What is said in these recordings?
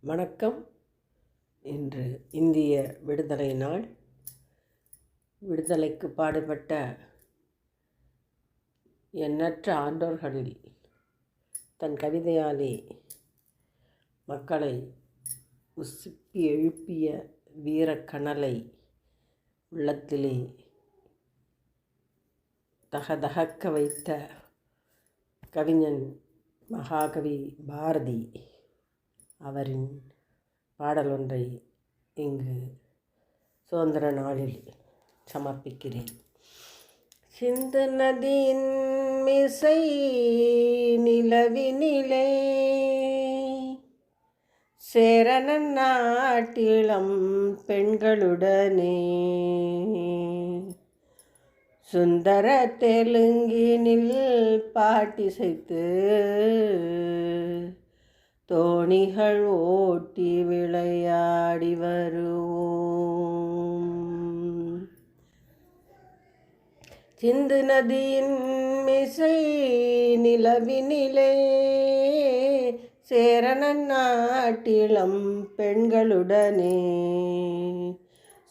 வணக்கம். இன்று இந்திய விடுதலை நாள். விடுதலைக்கு பாடுபட்ட எண்ணற்ற ஆண்டோர்களில் தன் கவிதையாலே மக்களை உசுப்பி எழுப்பிய வீரக்கனலை உள்ளத்திலே தகதகக்க வைத்த கவிஞன் மகாகவி பாரதி அவரின் பாடல் ஒன்றை இங்கு சுதந்திர நாளில் சமர்ப்பிக்கிறேன். சிந்து நதியின் மிசை நிலவினிலே சேரணன் நாட்டிளம் பெண்களுடனே சுந்தர தெலுங்கினில் பாட்டிசைத்து தோணிகள் ஓட்டி விளையாடி வருவோம். சிந்து நதியின் மிசை நிலவினிலே சேரணன் நாட்டிளம் பெண்களுடனே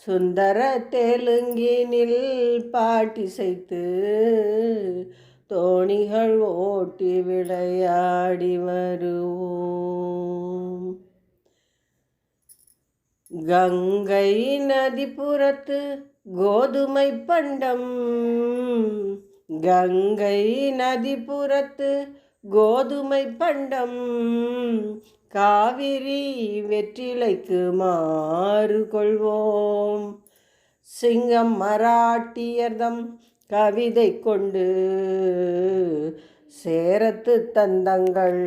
சுந்தர தெலுங்கினில் பாட்டிசைத்து தோணிகள் ஓட்டி விளையாடி வருவோம். கங்கை நதிபுறத்து கோதுமை பண்டம், கங்கை நதிபுறத்து கோதுமை பண்டம் காவிரி வெற்றிலைக்கு மாறு கொள்வோம். சிங்கம் மராட்டியர்தம் கவிதை கொண்டு சேரத்து தந்தங்கள்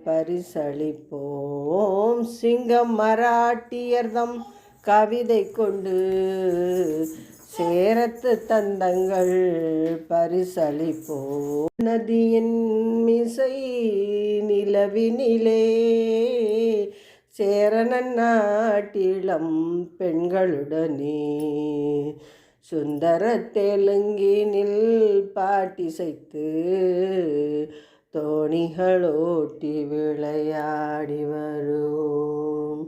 பரிசளிப்போம். சிங்கம் மராட்டியர்தம் கவிதை கொண்டு சேரத்து தந்தங்கள் பரிசளிப்போம். நதியின் மிசை நிலவினிலே சேரணன் நாட்டிளம் பெண்களுடனே சுந்தர தெலுங்கினில் பாட்டிசைத்து தோணிகள் ஓட்டி விளையாடி வருவோம்.